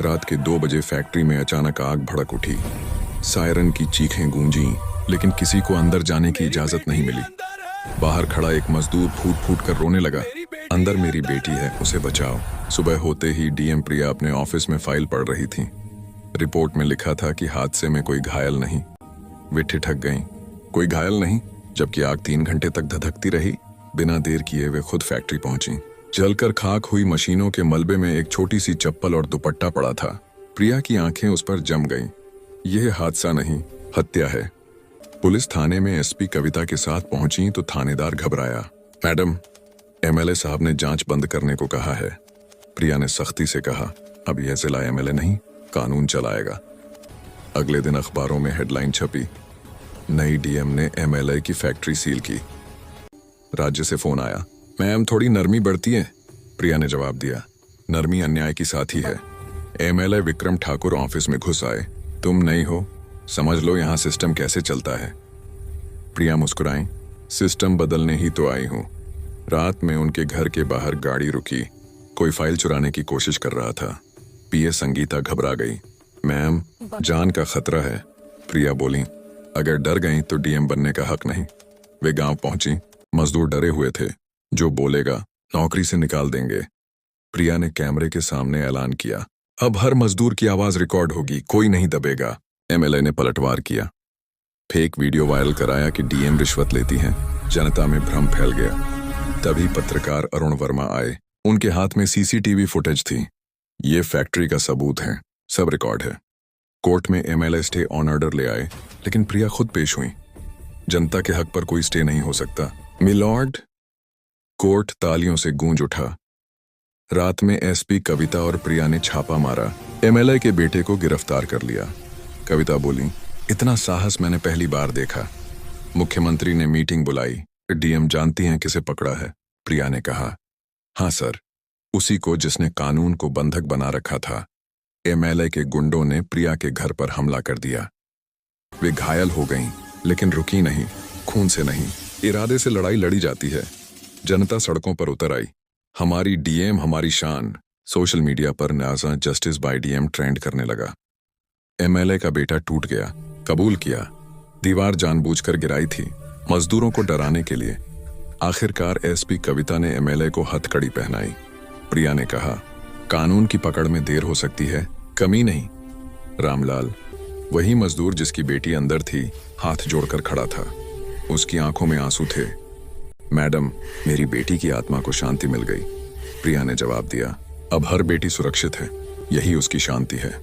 रात के 2 बजे फैक्ट्री में अचानक आग भड़क उठी। सायरन की चीखें गूंजी, लेकिन किसी को अंदर जाने की इजाजत नहीं मिली। बाहर खड़ा एक मजदूर फूट फूट कर रोने लगा, अंदर मेरी बेटी है, उसे बचाओ। सुबह होते ही डीएम प्रिया अपने ऑफिस में फाइल पढ़ रही थी। रिपोर्ट में लिखा था कि हादसे में कोई घायल नहीं। वे ठिठक गईं। कोई घायल नहीं, जबकि आग 3 घंटे तक धधकती रही। बिना देर किए वे खुद फैक्ट्री पहुंची। जलकर खाक हुई मशीनों के मलबे में एक छोटी सी चप्पल और दुपट्टा पड़ा था। प्रिया की आंखें उस पर जम गईं। यह हादसा नहीं, हत्या है। पुलिस थाने में एसपी कविता के साथ पहुंची तो थानेदार घबराया। मैडम, एमएलए साहब ने जांच बंद करने को कहा है। प्रिया ने सख्ती से कहा, अब यह जिला एमएलए नहीं, कानून चलाएगा। अगले दिन अखबारों में हेडलाइन छपी, नई डीएम ने एमएलए की फैक्ट्री सील की। राज्य से फोन आया, मैम थोड़ी नरमी बढ़ती है। प्रिया ने जवाब दिया, नरमी अन्याय की साथी है। एमएलए विक्रम ठाकुर ऑफिस में घुस आए। तुम नहीं हो, समझ लो यहाँ सिस्टम कैसे चलता है। प्रिया मुस्कुराई, सिस्टम बदलने ही तो आई हूँ। रात में उनके घर के बाहर गाड़ी रुकी। कोई फाइल चुराने की कोशिश कर रहा था। पीए संगीता घबरा गई। मैम, जान का खतरा है। प्रिया बोली, अगर डर गई तो डीएम बनने का हक नहीं। वे गांव पहुंची। मजदूर डरे हुए थे, जो बोलेगा नौकरी से निकाल देंगे। प्रिया ने कैमरे के सामने ऐलान किया, अब हर मजदूर की आवाज रिकॉर्ड होगी, कोई नहीं दबेगा। एमएलए ने पलटवार किया। फेक वीडियो वायरल कराया कि डीएम रिश्वत लेती हैं। जनता में भ्रम फैल गया। तभी पत्रकार अरुण वर्मा आए। उनके हाथ में सीसीटीवी फुटेज थी। ये फैक्ट्री का सबूत है, सब रिकॉर्ड है। कोर्ट में एमएलए स्टे ऑन ऑर्डर ले आए, लेकिन प्रिया खुद पेश हुई। जनता के हक पर कोई स्टे नहीं हो सकता। मिलॉर्ड, कोर्ट तालियों से गूंज उठा। रात में एसपी कविता और प्रिया ने छापा मारा। एमएलए के बेटे को गिरफ्तार कर लिया। कविता बोली, इतना साहस मैंने पहली बार देखा। मुख्यमंत्री ने मीटिंग बुलाई। डीएम जानती हैं किसे पकड़ा है? प्रिया ने कहा, हाँ सर, उसी को जिसने कानून को बंधक बना रखा था। एमएलए के गुंडों ने प्रिया के घर पर हमला कर दिया। वे घायल हो गईं, लेकिन रुकी नहीं। खून से नहीं, इरादे से लड़ाई लड़ी जाती है। जनता सड़कों पर उतर आई। हमारी डीएम, हमारी शान। सोशल मीडिया पर न्याजा जस्टिस बाय डीएम ट्रेंड करने लगा। एमएलए का बेटा टूट गया, कबूल किया। दीवार जानबूझकर गिराई थी, मजदूरों को डराने के लिए। आखिरकार एसपी कविता ने एमएलए को हथकड़ी पहनाई। प्रिया ने कहा, कानून की पकड़ में देर हो सकती है, कमी नहीं। रामलाल, वही मजदूर जिसकी बेटी अंदर थी, हाथ जोड़कर खड़ा था। उसकी आंखों में आंसू थे। मैडम, मेरी बेटी की आत्मा को शांति मिल गई। प्रिया ने जवाब दिया, अब हर बेटी सुरक्षित है, यही उसकी शांति है।